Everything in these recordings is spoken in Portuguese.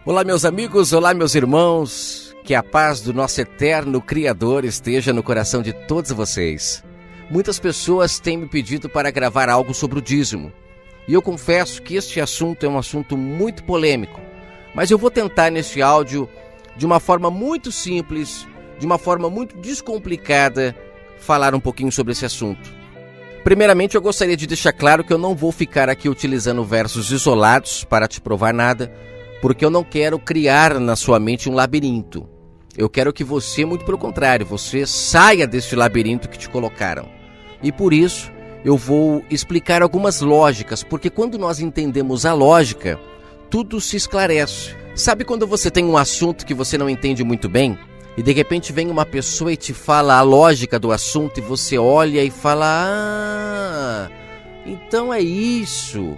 Olá, meus amigos, olá, meus irmãos, que a paz do nosso eterno Criador esteja no coração de todos vocês. Muitas pessoas têm me pedido para gravar algo sobre o dízimo, e eu confesso que este assunto é um assunto muito polêmico, mas eu vou tentar neste áudio, de uma forma muito simples, de uma forma muito descomplicada, falar um pouquinho sobre esse assunto. Primeiramente, eu gostaria de deixar claro que eu não vou ficar aqui utilizando versos isolados para te provar nada, porque eu não quero criar na sua mente um labirinto. Eu quero que você, muito pelo contrário, você saia desse labirinto que te colocaram. E por isso, eu vou explicar algumas lógicas, porque quando nós entendemos a lógica, tudo se esclarece. Sabe quando você tem um assunto que você não entende muito bem? E de repente vem uma pessoa e te fala a lógica do assunto e você olha e fala: ah, então é isso.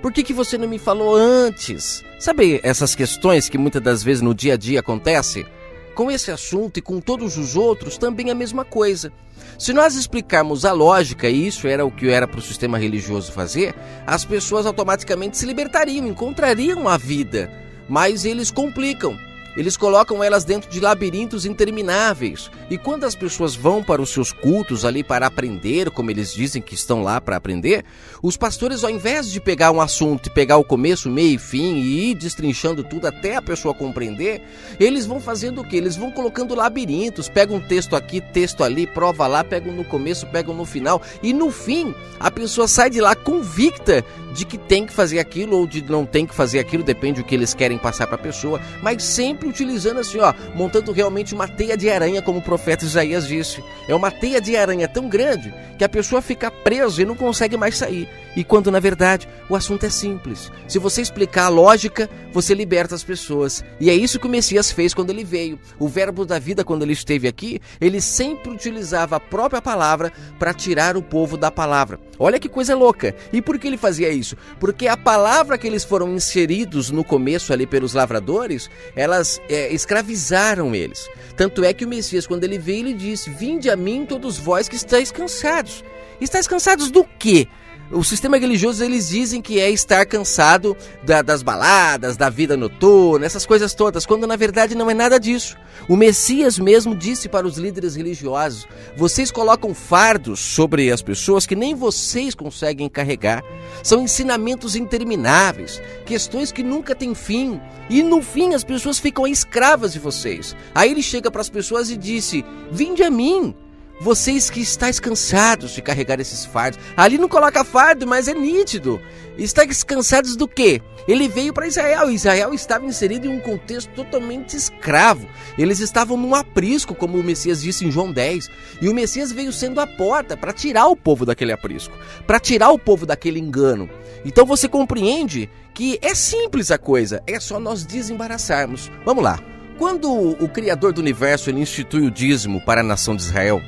Por que você não me falou antes? Sabe essas questões que muitas das vezes no dia a dia acontecem? Com esse assunto e com todos os outros também é a mesma coisa. Se nós explicarmos a lógica, e isso era o que era para o sistema religioso fazer, as pessoas automaticamente se libertariam, encontrariam a vida. Mas eles complicam. Eles colocam elas dentro de labirintos intermináveis. E quando as pessoas vão para os seus cultos ali para aprender, como eles dizem que estão lá para aprender, os pastores, ao invés de pegar um assunto e pegar o começo, meio e fim e ir destrinchando tudo até a pessoa compreender, eles vão fazendo o quê? Eles vão colocando labirintos, pegam um texto aqui, texto ali, prova lá, pegam no começo, pegam no final. E no fim, a pessoa sai de lá convicta de que tem que fazer aquilo ou de não tem que fazer aquilo, depende do que eles querem passar para a pessoa, mas sempre utilizando assim, montando realmente uma teia de aranha, como o profeta Isaías disse. É uma teia de aranha tão grande que a pessoa fica presa e não consegue mais sair. E quando na verdade o assunto é simples. Se você explicar a lógica, você liberta as pessoas. E é isso que o Messias fez quando ele veio. O verbo da vida, quando ele esteve aqui, ele sempre utilizava a própria palavra para tirar o povo da palavra. Olha que coisa louca. E por que ele fazia isso? Porque a palavra que eles foram inseridos no começo ali pelos lavradores, elas escravizaram eles. Tanto é que o Messias, quando ele veio, ele disse: vinde a mim todos vós que estáis cansados. Estáis cansados do quê? O sistema religioso, eles dizem que é estar cansado das baladas, da vida noturna, essas coisas todas, quando na verdade não é nada disso. O Messias mesmo disse para os líderes religiosos: vocês colocam fardos sobre as pessoas que nem vocês conseguem carregar. São ensinamentos intermináveis, questões que nunca têm fim. E no fim as pessoas ficam escravas de vocês. Aí ele chega para as pessoas e disse: vinde a mim, vocês que estáis cansados de carregar esses fardos. Ali não coloca fardo, mas é nítido. Estáis cansados do quê? Ele veio para Israel. Israel estava inserido em um contexto totalmente escravo. Eles estavam num aprisco, como o Messias disse em João 10. E o Messias veio sendo a porta para tirar o povo daquele aprisco, para tirar o povo daquele engano. Então você compreende que é simples a coisa, é só nós desembaraçarmos. Vamos lá. Quando o Criador do Universo ele institui o dízimo para a nação de Israel,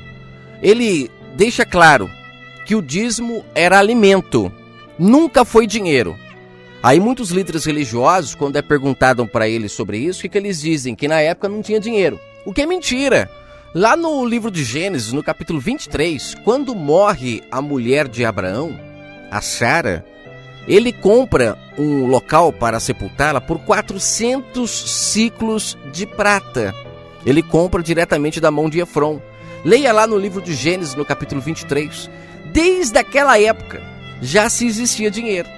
ele deixa claro que o dízimo era alimento, nunca foi dinheiro. Aí muitos líderes religiosos, quando é perguntado para eles sobre isso, o que eles dizem? Que na época não tinha dinheiro, o que é mentira. Lá no livro de Gênesis, no capítulo 23, quando morre a mulher de Abraão, a Sara, ele compra um local para sepultá-la por 400 ciclos de prata. Ele compra diretamente da mão de Efron. Leia lá no livro de Gênesis, no capítulo 23. Desde aquela época, já se existia dinheiro.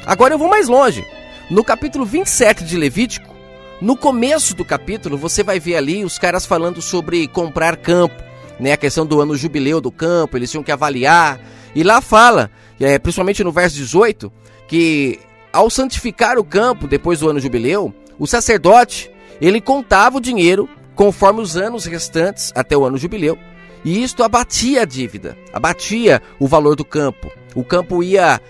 Agora eu vou mais longe. No capítulo 27 de Levítico, no começo do capítulo, você vai ver ali os caras falando sobre comprar campo, né? A questão do ano jubileu do campo, eles tinham que avaliar. E lá fala, principalmente no verso 18, que ao santificar o campo depois do ano jubileu, o sacerdote, ele contava o dinheiro conforme os anos restantes até o ano jubileu, e isto abatia a dívida, abatia o valor do campo. O campo ia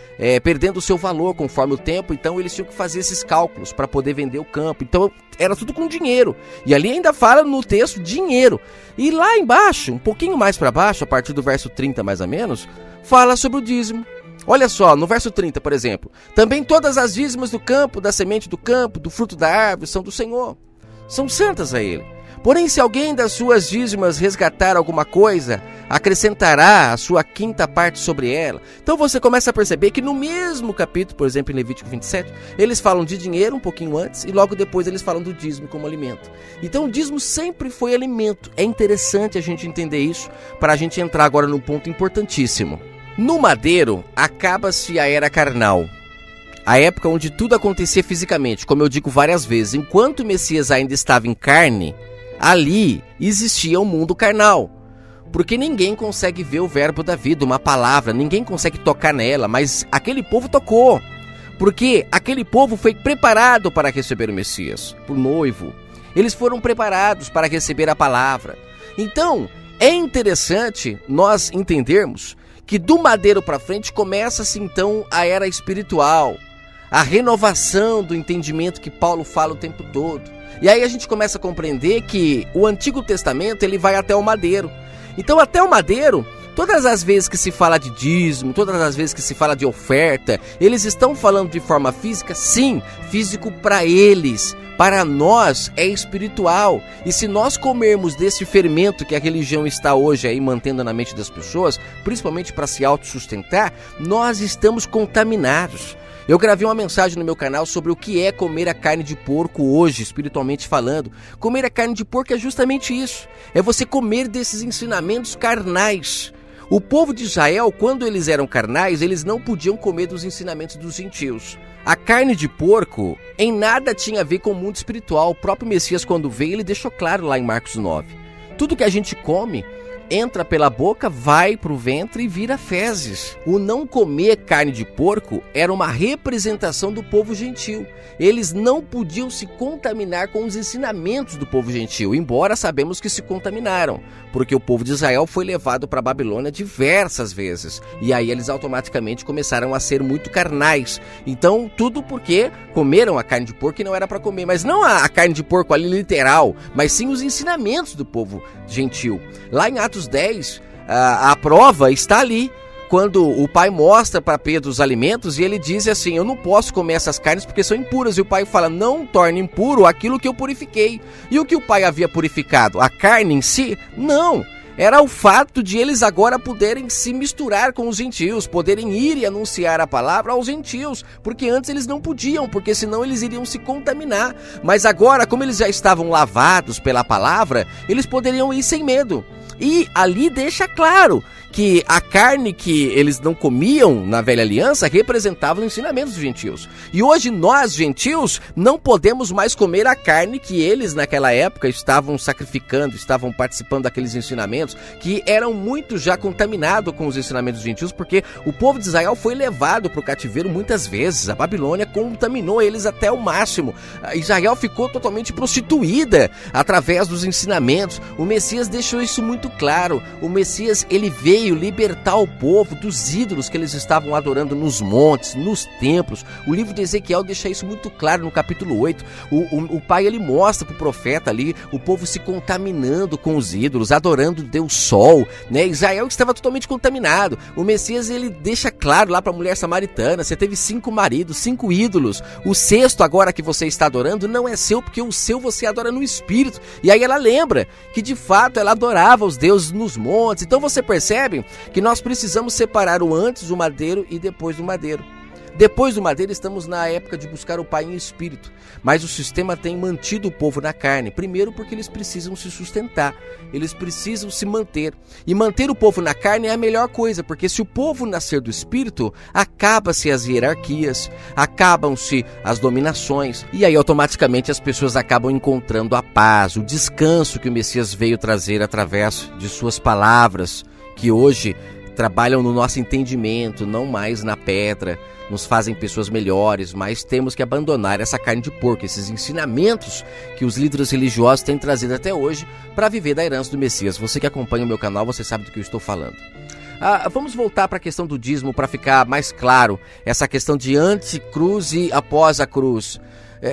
perdendo o seu valor conforme o tempo, então eles tinham que fazer esses cálculos para poder vender o campo. Então era tudo com dinheiro, e ali ainda fala no texto dinheiro. E lá embaixo, um pouquinho mais para baixo, a partir do verso 30 mais ou menos, fala sobre o dízimo. Olha só, no verso 30, por exemplo: também todas as dízimas do campo, da semente do campo, do fruto da árvore, são do Senhor, são santas a Ele. Porém, se alguém das suas dízimas resgatar alguma coisa, acrescentará a sua quinta parte sobre ela. Então você começa a perceber que no mesmo capítulo, por exemplo, em Levítico 27, eles falam de dinheiro um pouquinho antes e logo depois eles falam do dízimo como alimento. Então o dízimo sempre foi alimento. É interessante a gente entender isso para a gente entrar agora num ponto importantíssimo. No madeiro, acaba-se a era carnal. A época onde tudo acontecia fisicamente, como eu digo várias vezes. Enquanto o Messias ainda estava em carne, ali existia um mundo carnal. Porque ninguém consegue ver o verbo da vida, uma palavra, ninguém consegue tocar nela, mas aquele povo tocou. Porque aquele povo foi preparado para receber o Messias, o noivo. Eles foram preparados para receber a palavra. Então, é interessante nós entendermos que do madeiro para frente começa-se então a era espiritual, a renovação do entendimento que Paulo fala o tempo todo. E aí a gente começa a compreender que o Antigo Testamento ele vai até o madeiro. Então até o madeiro, todas as vezes que se fala de dízimo, todas as vezes que se fala de oferta, eles estão falando de forma física? Sim, físico para eles. Para nós é espiritual. E se nós comermos desse fermento que a religião está hoje aí mantendo na mente das pessoas, principalmente para se autossustentar, nós estamos contaminados. Eu gravei uma mensagem no meu canal sobre o que é comer a carne de porco hoje, espiritualmente falando. Comer a carne de porco é justamente isso. É você comer desses ensinamentos carnais. O povo de Israel, quando eles eram carnais, eles não podiam comer dos ensinamentos dos gentios. A carne de porco em nada tinha a ver com o mundo espiritual. O próprio Messias, quando veio, ele deixou claro lá em Marcos 9. Tudo que a gente come entra pela boca, vai para o ventre e vira fezes. O não comer carne de porco era uma representação do povo gentil. Eles não podiam se contaminar com os ensinamentos do povo gentil, embora sabemos que se contaminaram, porque o povo de Israel foi levado para a Babilônia diversas vezes, e aí eles automaticamente começaram a ser muito carnais. Então, tudo porque comeram a carne de porco e não era para comer, mas não a carne de porco ali literal, mas sim os ensinamentos do povo gentil. Lá em Atos 10, a prova está ali, quando o pai mostra para Pedro os alimentos e ele diz assim: eu não posso comer essas carnes porque são impuras. E o pai fala: não torne impuro aquilo que eu purifiquei. E o que o pai havia purificado? A carne em si? Não. Era o fato de eles agora poderem se misturar com os gentios, poderem ir e anunciar a palavra aos gentios, porque antes eles não podiam, porque senão eles iriam se contaminar. Mas agora, como eles já estavam lavados pela palavra, eles poderiam ir sem medo. E ali deixa claro que a carne que eles não comiam na velha aliança representava os ensinamentos dos gentios. E hoje nós, gentios, não podemos mais comer a carne que eles naquela época estavam sacrificando, estavam participando daqueles ensinamentos, que eram muito já contaminados com os ensinamentos dos gentios, porque o povo de Israel foi levado para o cativeiro muitas vezes. A Babilônia contaminou eles até o máximo. Israel ficou totalmente prostituída através dos ensinamentos. O Messias deixou isso muito claro. O Messias, ele veio libertar o povo dos ídolos que eles estavam adorando nos montes, nos templos. O livro de Ezequiel deixa isso muito claro no capítulo 8. O pai, ele mostra para o profeta ali o povo se contaminando com os ídolos, adorando o Deus Sol, né? Israel estava totalmente contaminado. O Messias, ele deixa claro lá para a mulher samaritana: você teve 5 maridos, 5 ídolos. O 6º agora que você está adorando não é seu, porque o seu você adora no espírito. E aí ela lembra que de fato ela adorava os deuses nos montes. Então você percebe que nós precisamos separar o antes do madeiro e depois do madeiro. Depois do madeiro estamos na época de buscar o Pai em espírito, mas o sistema tem mantido o povo na carne, primeiro porque eles precisam se sustentar, eles precisam se manter, e manter o povo na carne é a melhor coisa, porque se o povo nascer do espírito, acaba-se as hierarquias, acabam-se as dominações, e aí automaticamente as pessoas acabam encontrando a paz, o descanso que o Messias veio trazer através de suas palavras, que hoje trabalham no nosso entendimento, não mais na pedra, nos fazem pessoas melhores, mas temos que abandonar essa carne de porco, esses ensinamentos que os líderes religiosos têm trazido até hoje para viver da herança do Messias. Você que acompanha o meu canal, você sabe do que eu estou falando. Vamos voltar para a questão do dízimo para ficar mais claro, essa questão de antes-cruz e após a cruz.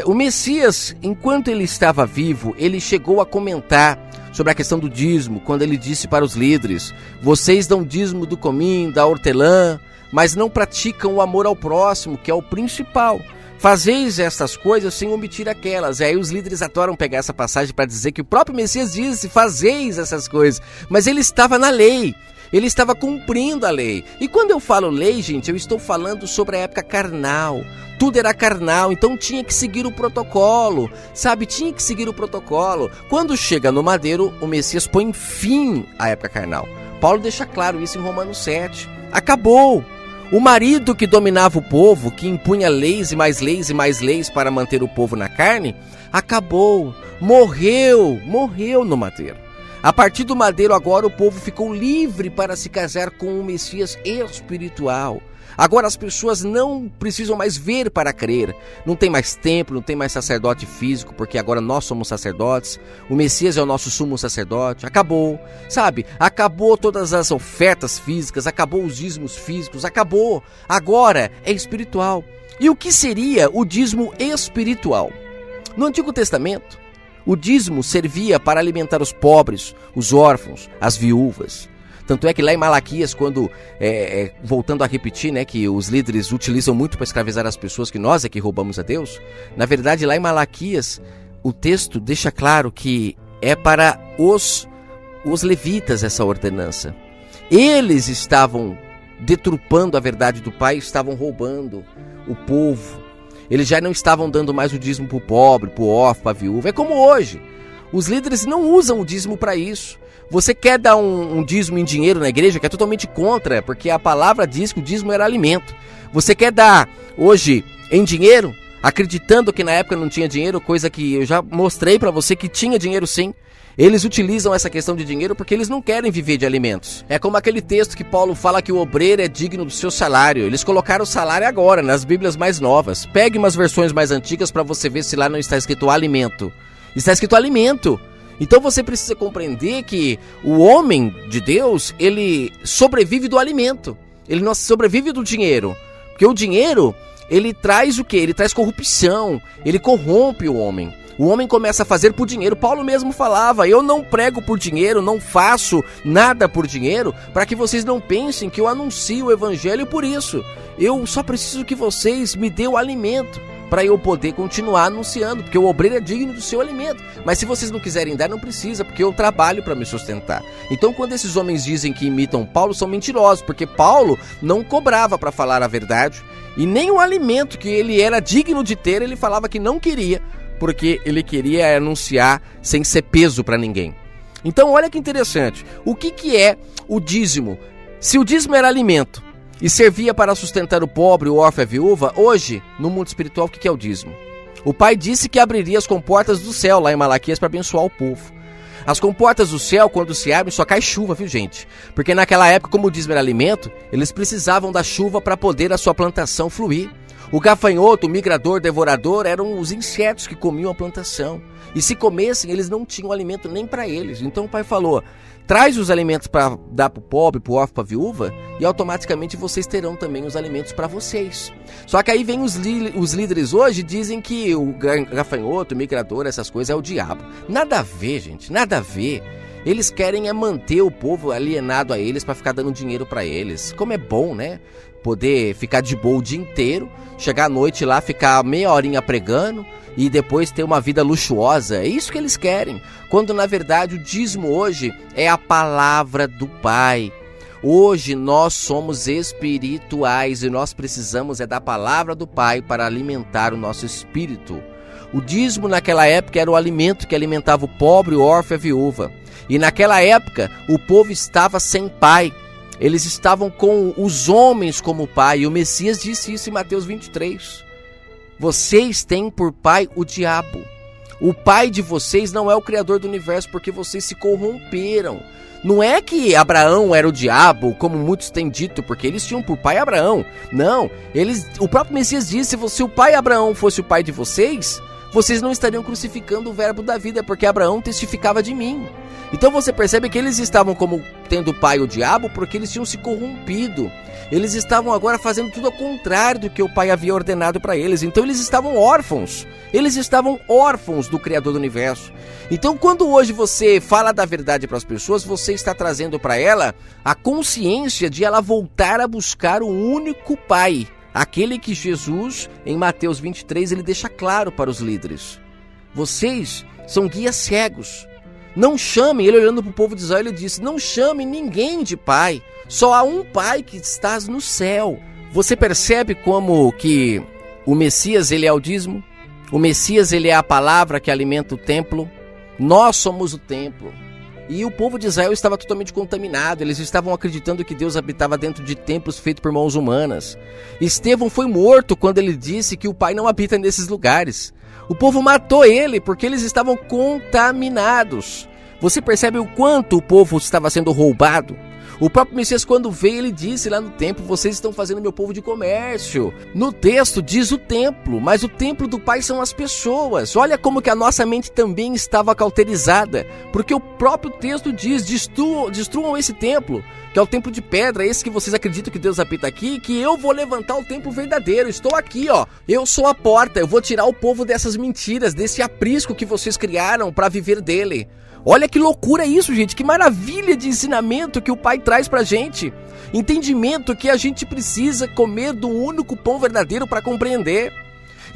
O Messias, enquanto ele estava vivo, ele chegou a comentar sobre a questão do dízimo, quando ele disse para os líderes: vocês dão dízimo do cominho, da hortelã, mas não praticam o amor ao próximo, que é o principal. fazeis estas coisas sem omitir aquelas. E aí os líderes adoram pegar essa passagem para dizer que o próprio Messias disse, fazeis essas coisas. Mas ele estava na lei. Ele estava cumprindo a lei. E quando eu falo lei, gente, eu estou falando sobre a época carnal. Tudo era carnal, então tinha que seguir o protocolo, sabe? Tinha que seguir o protocolo. Quando chega no madeiro, o Messias põe fim à época carnal. Paulo deixa claro isso em Romanos 7. Acabou. O marido que dominava o povo, que impunha leis e mais leis e mais leis para manter o povo na carne, acabou. Morreu no madeiro. A partir do madeiro agora o povo ficou livre para se casar com o Messias espiritual. Agora as pessoas não precisam mais ver para crer. Não tem mais templo, não tem mais sacerdote físico, porque agora nós somos sacerdotes. O Messias é o nosso sumo sacerdote. Acabou, sabe? Acabou todas as ofertas físicas, acabou os dízimos físicos, acabou. Agora é espiritual. E o que seria o dízimo espiritual? No Antigo Testamento, o dízimo servia para alimentar os pobres, os órfãos, as viúvas. Tanto é que lá em Malaquias, quando, voltando a repetir, né, que os líderes utilizam muito para escravizar as pessoas, que nós é que roubamos a Deus, na verdade lá em Malaquias, o texto deixa claro que é para os levitas essa ordenança. Eles estavam deturpando a verdade do Pai, estavam roubando o povo. Eles já não estavam dando mais o dízimo para o pobre, para o órfão, para a viúva. É como hoje. Os líderes não usam o dízimo para isso. Você quer dar um dízimo em dinheiro na igreja, que é totalmente contra, porque a palavra diz que o dízimo era alimento. Você quer dar hoje em dinheiro, acreditando que na época não tinha dinheiro, coisa que eu já mostrei para você que tinha dinheiro sim. Eles utilizam essa questão de dinheiro porque eles não querem viver de alimentos. É como aquele texto que Paulo fala que o obreiro é digno do seu salário. Eles colocaram o salário agora, nas Bíblias mais novas. Pegue umas versões mais antigas para você ver se lá não está escrito alimento. Está escrito alimento. Então você precisa compreender que o homem de Deus, ele sobrevive do alimento. Ele não sobrevive do dinheiro. Porque o dinheiro, ele traz o quê? Ele traz corrupção. Ele corrompe o homem. O homem começa a fazer por dinheiro. Paulo mesmo falava, eu não prego por dinheiro, não faço nada por dinheiro, para que vocês não pensem que eu anuncio o evangelho por isso. Eu só preciso que vocês me dêem o alimento, para eu poder continuar anunciando, porque o obreiro é digno do seu alimento. Mas se vocês não quiserem dar, não precisa, porque eu trabalho para me sustentar. Então quando esses homens dizem que imitam Paulo, são mentirosos, porque Paulo não cobrava para falar a verdade, e nem o alimento que ele era digno de ter, ele falava que não queria, porque ele queria anunciar sem ser peso para ninguém. Então olha que interessante, o que é o dízimo? Se o dízimo era alimento e servia para sustentar o pobre, o órfão e a viúva, hoje, no mundo espiritual, o que é o dízimo? O Pai disse que abriria as comportas do céu, lá em Malaquias, para abençoar o povo. As comportas do céu, quando se abrem, só cai chuva, viu gente? Porque naquela época, como o dízimo era alimento, eles precisavam da chuva para poder a sua plantação fluir. O gafanhoto, o migrador, devorador, eram os insetos que comiam a plantação. E se comessem, eles não tinham alimento nem para eles. Então o Pai falou, traz os alimentos para dar para o pobre, para o órfão, para a viúva, e automaticamente vocês terão também os alimentos para vocês. Só que aí vem os líderes hoje dizem que o gafanhoto, o migrador, essas coisas é o diabo. Nada a ver, gente, nada a ver. Eles querem manter o povo alienado a eles para ficar dando dinheiro para eles. Como é bom, né? Poder ficar de boa o dia inteiro, chegar à noite lá, ficar meia horinha pregando e depois ter uma vida luxuosa. É isso que eles querem. Quando na verdade o dízimo hoje é a palavra do Pai. Hoje nós somos espirituais e nós precisamos da palavra do Pai para alimentar o nosso espírito. O dízimo naquela época era o alimento que alimentava o pobre, o órfão e a viúva. E naquela época o povo estava sem pai. Eles estavam com os homens como pai. E o Messias disse isso em Mateus 23. Vocês têm por pai o diabo. O pai de vocês não é o criador do universo, porque vocês se corromperam. Não é que Abraão era o diabo, como muitos têm dito, porque eles tinham por pai Abraão. Não, o próprio Messias disse, se o pai Abraão fosse o pai de vocês, vocês não estariam crucificando o verbo da vida, porque Abraão testificava de mim. Então você percebe que eles estavam como tendo pai o diabo, porque eles tinham se corrompido. Eles estavam agora fazendo tudo ao contrário do que o pai havia ordenado para eles. Então eles estavam órfãos. Eles estavam órfãos do Criador do Universo. Então quando hoje você fala da verdade para as pessoas, você está trazendo para ela a consciência de ela voltar a buscar o único pai, Aquele que Jesus, em Mateus 23, ele deixa claro para os líderes: vocês são guias cegos. Não chamem, ele olhando para o povo de Israel, ele disse: não chamem ninguém de pai, só há um pai que está no céu. Você percebe como que o Messias, ele é o dízimo? O Messias, ele é a palavra que alimenta o templo? Nós somos o templo. E o povo de Israel estava totalmente contaminado. Eles estavam acreditando que Deus habitava dentro de templos feitos por mãos humanas. Estevão foi morto quando ele disse que o Pai não habita nesses lugares. O povo matou ele porque eles estavam contaminados. Você percebe o quanto o povo estava sendo roubado? O próprio Messias, quando veio, ele disse lá no templo: vocês estão fazendo meu povo de comércio. No texto diz o templo, mas o templo do Pai são as pessoas. Olha como que a nossa mente também estava cauterizada, porque o próprio texto diz: destruam esse templo, que é o templo de pedra, esse que vocês acreditam que Deus habita aqui, que eu vou levantar o templo verdadeiro. Estou aqui, ó. Eu sou a porta, eu vou tirar o povo dessas mentiras, desse aprisco que vocês criaram para viver dele. Olha que loucura isso, gente, que maravilha de ensinamento que o Pai traz pra gente. Entendimento que a gente precisa comer do único pão verdadeiro para compreender.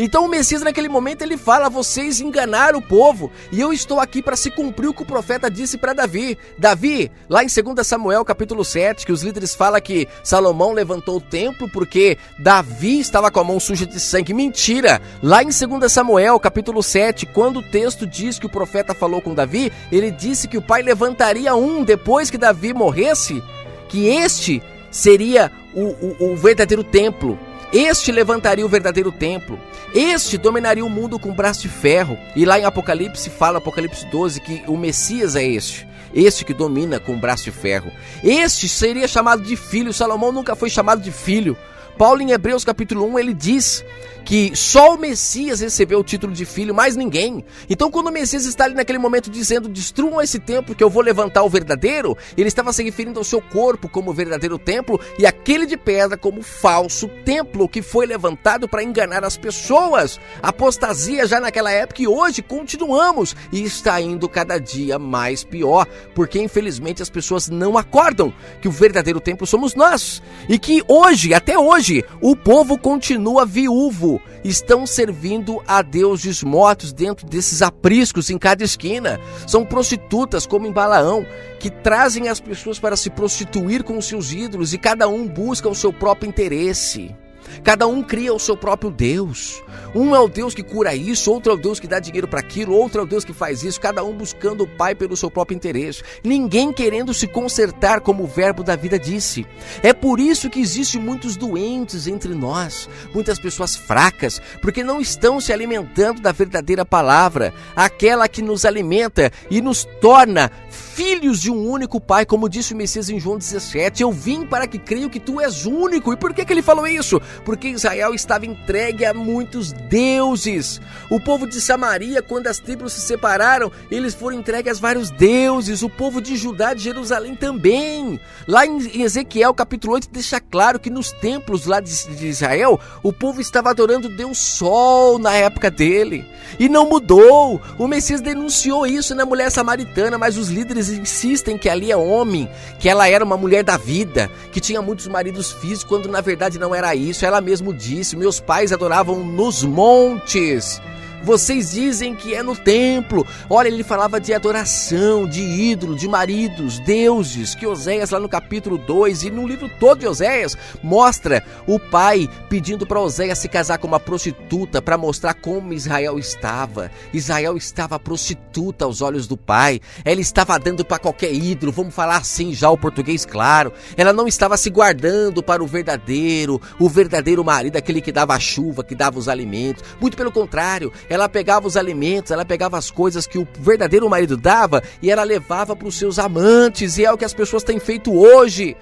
Então o Messias naquele momento ele fala: vocês enganaram o povo e eu estou aqui para se cumprir o que o profeta disse para Davi. Davi, lá em 2 Samuel capítulo 7, que os líderes falam que Salomão levantou o templo porque Davi estava com a mão suja de sangue. Mentira! Lá em 2 Samuel capítulo 7, quando o texto diz que o profeta falou com Davi, ele disse que o pai levantaria depois que Davi morresse, que este seria o verdadeiro templo. Este levantaria o verdadeiro templo. Este dominaria o mundo com braço de ferro. E lá em Apocalipse fala, Apocalipse 12, que o Messias é este que domina com braço de ferro. Este seria chamado de filho. Salomão nunca foi chamado de filho. Paulo em Hebreus capítulo 1, ele diz que só o Messias recebeu o título de filho, mais ninguém. Então quando o Messias está ali naquele momento dizendo: destruam esse templo que eu vou levantar o verdadeiro, ele estava se referindo ao seu corpo como verdadeiro templo e aquele de pedra como falso templo que foi levantado para enganar as pessoas. Apostasia já naquela época, e hoje continuamos, e está indo cada dia mais pior, porque infelizmente as pessoas não acordam que o verdadeiro templo somos nós, e que hoje, até hoje, o povo continua viúvo. Estão servindo a deuses mortos dentro desses apriscos em cada esquina. São prostitutas como em Balaão, que trazem as pessoas para se prostituir com os seus ídolos, e cada um busca o seu próprio interesse. Cada um cria o seu próprio Deus. Um é o Deus que cura isso, outro é o Deus que dá dinheiro para aquilo, outro é o Deus que faz isso, cada um buscando o Pai pelo seu próprio interesse. Ninguém querendo se consertar, como o verbo da vida disse. É por isso que existem muitos doentes entre nós, muitas pessoas fracas, porque não estão se alimentando da verdadeira palavra, aquela que nos alimenta e nos torna filhos de um único Pai, como disse o Messias em João 17, eu vim para que creio que tu és único. E por que ele falou isso? Porque Israel estava entregue a muitos deuses. O povo de Samaria, quando as tribos se separaram, eles foram entregues a vários deuses. O povo de Judá, de Jerusalém também. Lá em Ezequiel capítulo 8 deixa claro que nos templos lá de Israel, o povo estava adorando o Deus Sol na época dele. E não mudou. O Messias denunciou isso na mulher samaritana, mas os líderes insistem que ali é homem, que ela era uma mulher da vida, que tinha muitos maridos físicos, quando na verdade não era isso. Ela mesmo disse: meus pais adoravam nos montes. Vocês dizem que é no templo. Olha, ele falava de adoração, de ídolo, de maridos, deuses, que Oséias lá no capítulo 2 e no livro todo de Oséias mostra o pai pedindo para Oséias se casar com uma prostituta para mostrar como Israel estava. Israel estava prostituta aos olhos do pai. Ela estava dando para qualquer ídolo, vamos falar assim já o português claro. Ela não estava se guardando para o verdadeiro marido, aquele que dava a chuva, que dava os alimentos. Muito pelo contrário, ela pegava os alimentos, ela pegava as coisas que o verdadeiro marido dava e ela levava para os seus amantes, e é o que as pessoas têm feito hoje.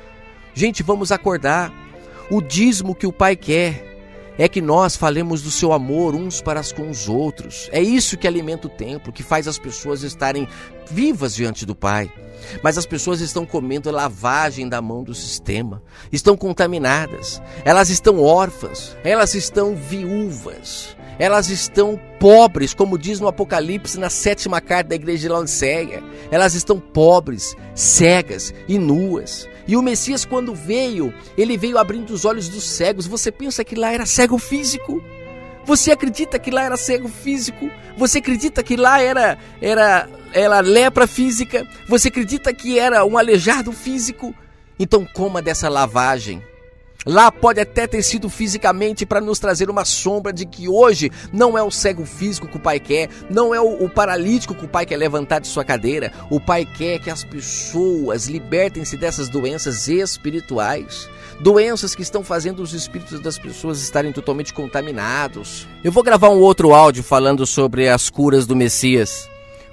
Gente, vamos acordar. O dízimo que o Pai quer é que nós falemos do seu amor uns para com os outros. É isso que alimenta o templo, que faz as pessoas estarem vivas diante do Pai. Mas as pessoas estão comendo lavagem da mão do sistema, estão contaminadas, elas estão órfãs, elas estão viúvas, elas estão pobres, como diz no Apocalipse, na 7ª carta da igreja de Laodiceia. Elas estão pobres, cegas e nuas. E o Messias, quando veio, ele veio abrindo os olhos dos cegos. Você pensa que lá era cego físico? Você acredita que lá era cego físico? Você acredita que lá era lepra física? Você acredita que era um aleijado físico? Então coma dessa lavagem. Lá pode até ter sido fisicamente para nos trazer uma sombra de que hoje não é o cego físico que o Pai quer, não é o paralítico que o Pai quer levantar de sua cadeira. O Pai quer que as pessoas libertem-se dessas doenças espirituais, doenças que estão fazendo os espíritos das pessoas estarem totalmente contaminados. Eu vou gravar um outro áudio falando sobre as curas do Messias,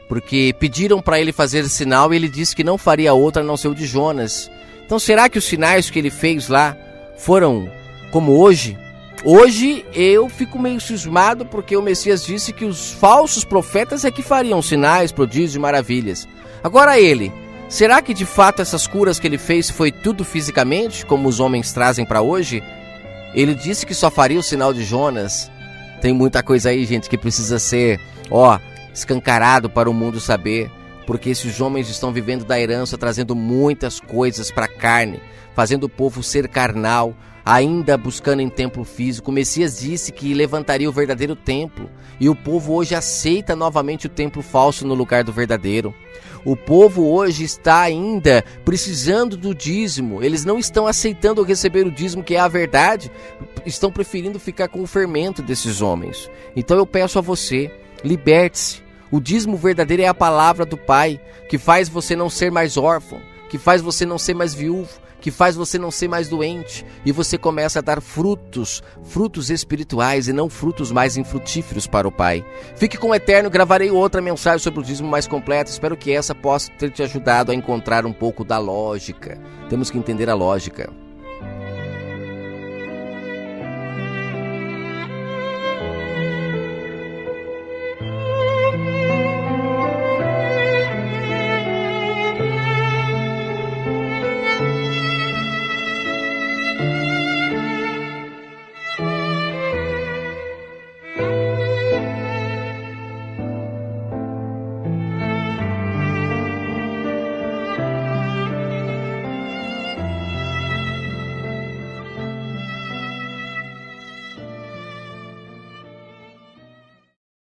porque pediram para ele fazer sinal e ele disse que não faria outra a não ser o de Jonas. Então será que os sinais que ele fez lá foram como hoje? Hoje eu fico meio cismado porque o Messias disse que os falsos profetas é que fariam sinais, prodígios e maravilhas. Agora ele, será que de fato essas curas que ele fez foi tudo fisicamente, como os homens trazem para hoje? Ele disse que só faria o sinal de Jonas. Tem muita coisa aí, gente, que precisa ser, escancarado para o mundo saber, porque esses homens estão vivendo da herança, trazendo muitas coisas para a carne, fazendo o povo ser carnal, ainda buscando em templo físico. O Messias disse que levantaria o verdadeiro templo, e o povo hoje aceita novamente o templo falso no lugar do verdadeiro. O povo hoje está ainda precisando do dízimo, eles não estão aceitando receber o dízimo, que é a verdade, estão preferindo ficar com o fermento desses homens. Então eu peço a você, liberte-se. O dízimo verdadeiro é a palavra do Pai, que faz você não ser mais órfão, que faz você não ser mais viúvo, que faz você não ser mais doente, e você começa a dar frutos espirituais e não frutos mais infrutíferos para o Pai. Fique com o Eterno, gravarei outra mensagem sobre o dízimo mais completa, espero que essa possa ter te ajudado a encontrar um pouco da lógica. Temos que entender a lógica.